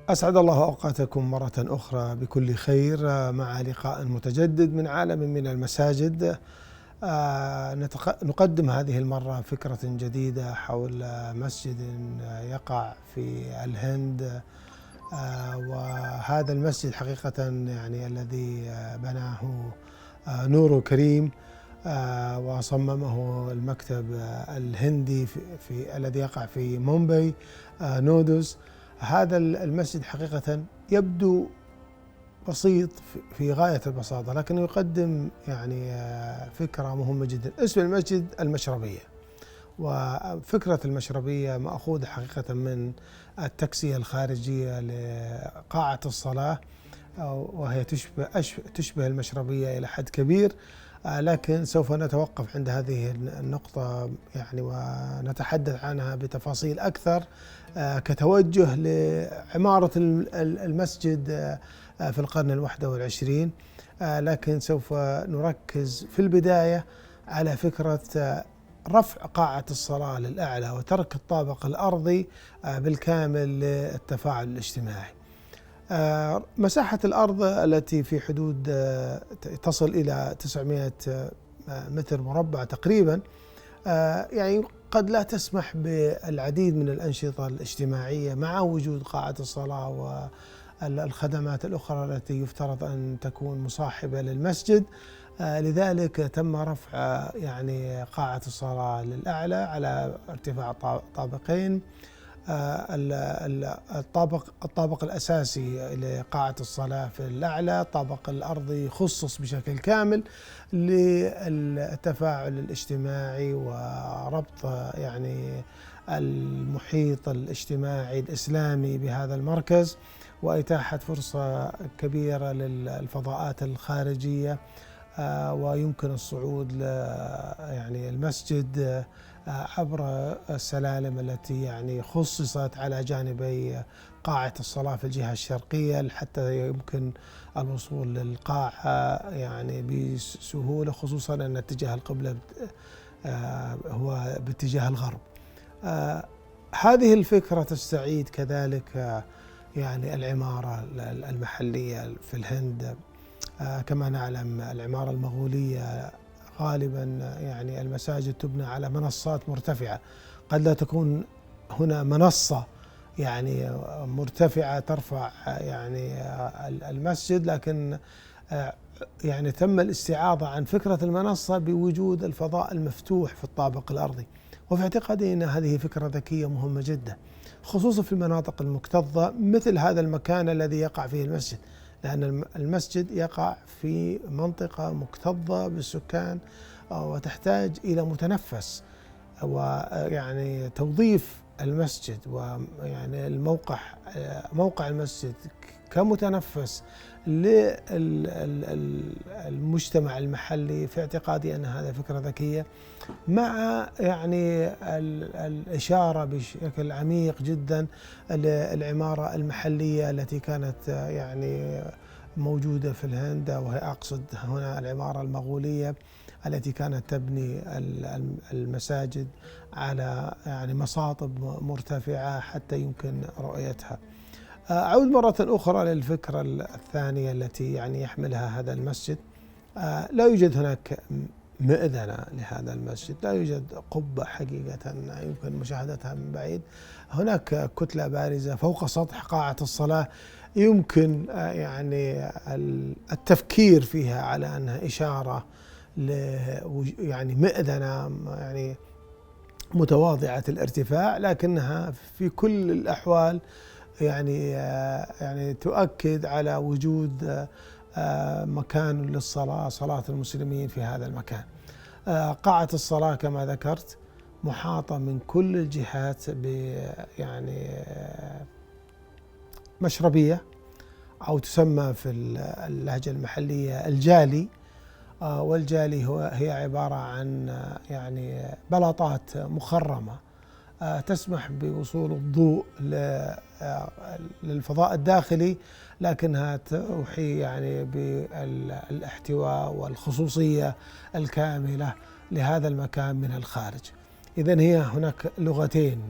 أسعد الله أوقاتكم مرة أخرى بكل خير مع لقاء متجدد من عالم من المساجد. نقدم هذه المرة فكرة جديدة حول مسجد يقع في الهند. وهذا المسجد حقيقة يعني الذي بناه نور كريم وصممه المكتب الهندي في الذي يقع في مومباي نودوز. هذا المسجد حقيقة يبدو بسيط في غاية البساطة، لكنه يقدم يعني فكرة مهمة جدا. اسم المسجد المشربية، وفكرة المشربية مأخوذة حقيقة من التكسية الخارجية لقاعة الصلاة، وهي تشبه المشربية إلى حد كبير، لكن سوف نتوقف عند هذه النقطة يعني ونتحدث عنها بتفاصيل أكثر كتوجه لعمارة المسجد في القرن ال21. لكن سوف نركز في البداية على فكرة رفع قاعة الصلاة للأعلى وترك الطابق الأرضي بالكامل للتفاعل الاجتماعي. مساحة الأرض التي في حدود تصل إلى 900 متر مربع تقريبا، يعني قد لا تسمح بالعديد من الأنشطة الاجتماعية مع وجود قاعة الصلاة والخدمات الأخرى التي يفترض أن تكون مصاحبة للمسجد. لذلك تم رفع يعني قاعة الصلاة للأعلى على ارتفاع طابقين. الطابق الأساسي لقاعة الصلاة في الأعلى، الطابق الأرضي خصص بشكل كامل للتفاعل الاجتماعي وربط يعني المحيط الاجتماعي الإسلامي بهذا المركز، وإتاحة فرصة كبيرة للفضاءات الخارجية، ويمكن الصعود يعني المسجد عبر السلالم التي يعني خصصت على جانبي قاعة الصلاة في الجهة الشرقية حتى يمكن الوصول للقاعة يعني بسهولة، خصوصا أن اتجاه القبلة هو باتجاه الغرب. هذه الفكرة تستعيد كذلك يعني العمارة المحلية في الهند. كما نعلم العمارة المغولية غالبا يعني المساجد تبنى على منصات مرتفعة، قد لا تكون هنا منصة يعني مرتفعة ترفع يعني المسجد، لكن يعني تم الاستعاضة عن فكرة المنصة بوجود الفضاء المفتوح في الطابق الأرضي. وفي اعتقادي أن هذه فكرة ذكية مهمة جدا، خصوصا في المناطق المكتظة مثل هذا المكان الذي يقع فيه المسجد، لأن المسجد يقع في منطقة مكتظة بالسكان وتحتاج إلى متنفس، ويعني توظيف المسجد ويعني موقع المسجد كمتنفس للمجتمع المحلي. في اعتقادي أن هذا فكرة ذكية، مع يعني الإشارة بشكل عميق جدا للعمارة المحلية التي كانت يعني موجودة في الهند، وهي أقصد هنا العمارة المغولية التي كانت تبني المساجد على يعني مصاطب مرتفعة حتى يمكن رؤيتها. أعود مرة أخرى للفكرة الثانية التي يعني يحملها هذا المسجد. لا يوجد هناك مئذنة لهذا المسجد، لا يوجد قبة حقيقة يمكن مشاهدتها من بعيد. هناك كتلة بارزة فوق سطح قاعة الصلاة يمكن يعني التفكير فيها على أنها إشارة يعني مئذنة يعني متواضعة الارتفاع، لكنها في كل الأحوال يعني تؤكد على وجود مكان للصلاة، صلاة المسلمين في هذا المكان. قاعة الصلاة كما ذكرت محاطة من كل الجهات يعني مشربية، أو تسمى في اللهجة المحلية الجالي. والجالي هي عبارة عن يعني بلاطات مخرمة تسمح بوصول الضوء للفضاء الداخلي، لكنها توحي يعني بالاحتواء والخصوصية الكاملة لهذا المكان من الخارج. إذن هي هناك لغتين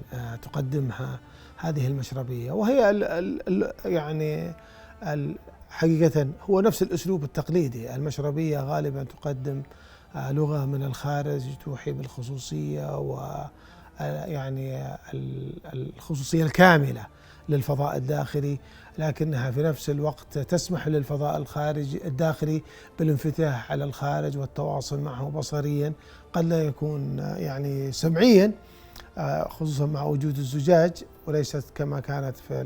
تقدمها هذه المشربية، وهي يعني حقيقة هو نفس الأسلوب التقليدي. المشربية غالبا تقدم لغة من الخارج توحي بالخصوصية، و يعني الخصوصية الكاملة للفضاء الداخلي، لكنها في نفس الوقت تسمح للفضاء الخارجي الداخلي بالانفتاح على الخارج والتواصل معه بصريا، قد لا يكون يعني سمعيا، خصوصا مع وجود الزجاج، وليست كما كانت في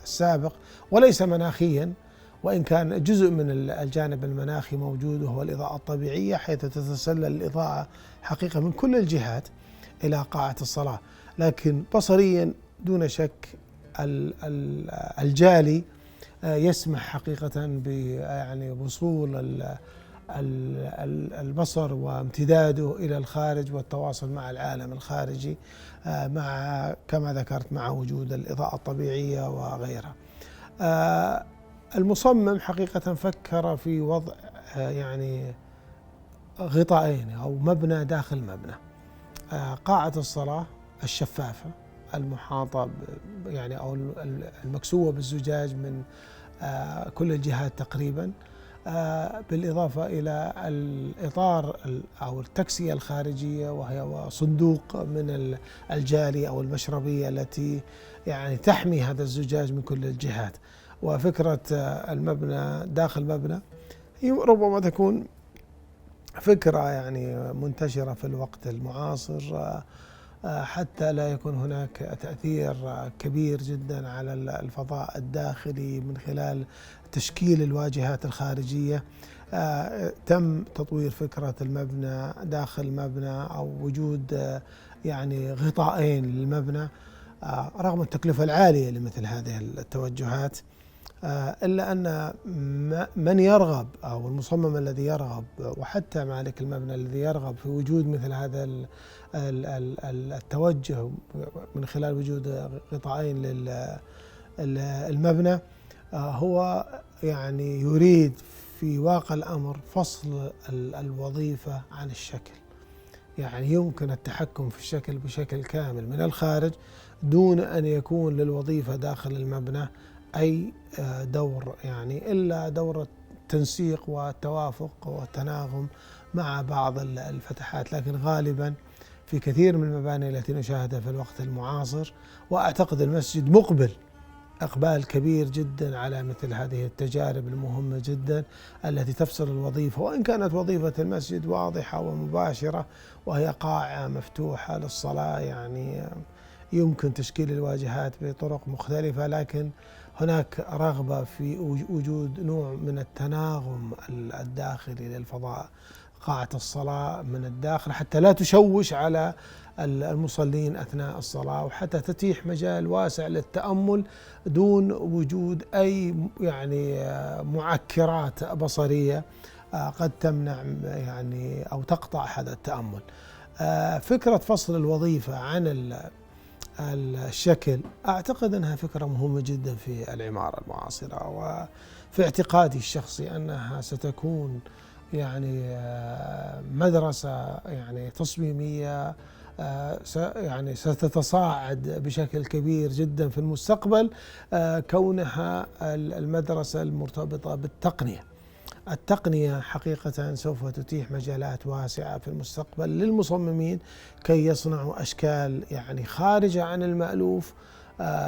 السابق، وليس مناخيا، وإن كان جزء من الجانب المناخي موجود وهو الإضاءة الطبيعية، حيث تتسلل الإضاءة حقيقة من كل الجهات إلى قاعة الصلاة. لكن بصريا دون شك الجالي يسمح حقيقة يعني وصول البصر وامتداده إلى الخارج والتواصل مع العالم الخارجي، مع كما ذكرت مع وجود الإضاءة الطبيعية وغيرها. المصمم حقيقة فكر في وضع يعني غطائين أو مبنى داخل مبنى. قاعة الصلاة الشفافة المحاطة يعني أو المكسوة بالزجاج من كل الجهات تقريبا، بالإضافة إلى الإطار أو التكسية الخارجية، وهي صندوق من الجالي أو المشربية التي يعني تحمي هذا الزجاج من كل الجهات. وفكرة المبنى داخل مبنى هي ربما تكون فكرة يعني منتشرة في الوقت المعاصر، حتى لا يكون هناك تأثير كبير جدا على الفضاء الداخلي من خلال تشكيل الواجهات الخارجية. تم تطوير فكرة المبنى داخل مبنى أو وجود يعني غطائين للمبنى، رغم التكلفة العالية لمثل هذه التوجهات، إلا أن من يرغب أو المصمم الذي يرغب وحتى مالك المبنى الذي يرغب في وجود مثل هذا التوجه من خلال وجود غطائين للمبنى، هو يعني يريد في واقع الأمر فصل الوظيفة عن الشكل. يعني يمكن التحكم في الشكل بشكل كامل من الخارج دون أن يكون للوظيفة داخل المبنى أي دور، يعني إلا دور التنسيق والتوافق والتناغم مع بعض الفتحات. لكن غالبا في كثير من المباني التي نشاهدها في الوقت المعاصر، وأعتقد المسجد مقبل إقبال كبير جدا على مثل هذه التجارب المهمة جدا التي تفصل الوظيفة، وإن كانت وظيفة المسجد واضحة ومباشرة وهي قاعة مفتوحة للصلاة، يعني يمكن تشكيل الواجهات بطرق مختلفة، لكن هناك رغبة في وجود نوع من التناغم الداخلي للفضاء، قاعة الصلاة من الداخل حتى لا تشوش على المصلين أثناء الصلاة، وحتى تتيح مجال واسع للتأمل دون وجود أي يعني معكرات بصرية قد تمنع يعني أو تقطع هذا التأمل. فكرة فصل الوظيفة عن الشكل أعتقد أنها فكرة مهمة جدا في العمارة المعاصرة، وفي اعتقادي الشخصي أنها ستكون يعني مدرسة يعني تصميمية يعني ستتصاعد بشكل كبير جدا في المستقبل، كونها المدرسة المرتبطة بالتقنية. التقنية حقيقة سوف تتيح مجالات واسعة في المستقبل للمصممين كي يصنعوا أشكال يعني خارجة عن المألوف،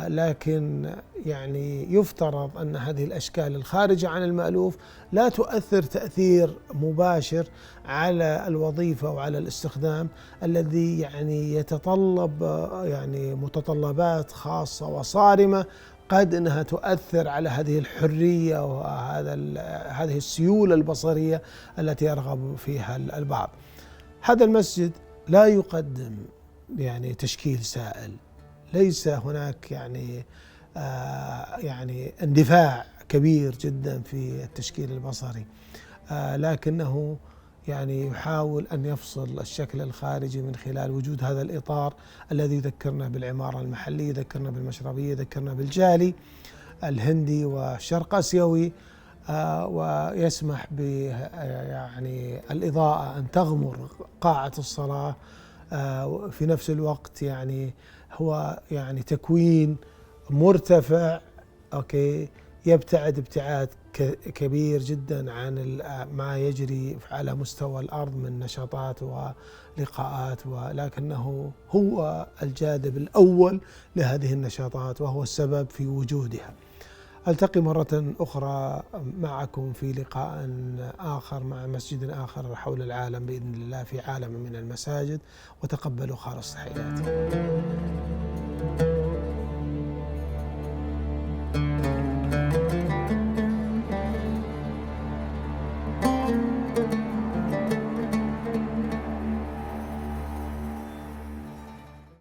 لكن يعني يفترض أن هذه الأشكال الخارجة عن المألوف لا تؤثر تأثير مباشر على الوظيفة وعلى الاستخدام الذي يعني يتطلب يعني متطلبات خاصة وصارمة، قد أنها تؤثر على هذه الحرية هذه السيولة البصرية التي يرغب فيها البعض. هذا المسجد لا يقدم يعني تشكيل سائل، ليس هناك يعني يعني اندفاع كبير جدا في التشكيل البصري، لكنه يعني يحاول أن يفصل الشكل الخارجي من خلال وجود هذا الإطار الذي يذكرنا بالعمارة المحلية، يذكرنا بالمشربية، يذكرنا بالجالي الهندي والشرق آسيوي، ويسمح ب يعني الإضاءة أن تغمر قاعة الصلاة في نفس الوقت يعني هو يعني تكوين مرتفع، أوكي، يبتعد ابتعاد كبير جدا عن ما يجري على مستوى الأرض من نشاطات ولقاءات، ولكنه هو الجاذب الأول لهذه النشاطات وهو السبب في وجودها. ألتقي مرة أخرى معكم في لقاء آخر مع مسجد آخر حول العالم بإذن الله في عالم من المساجد، وتقبلوا خالص تحياتي.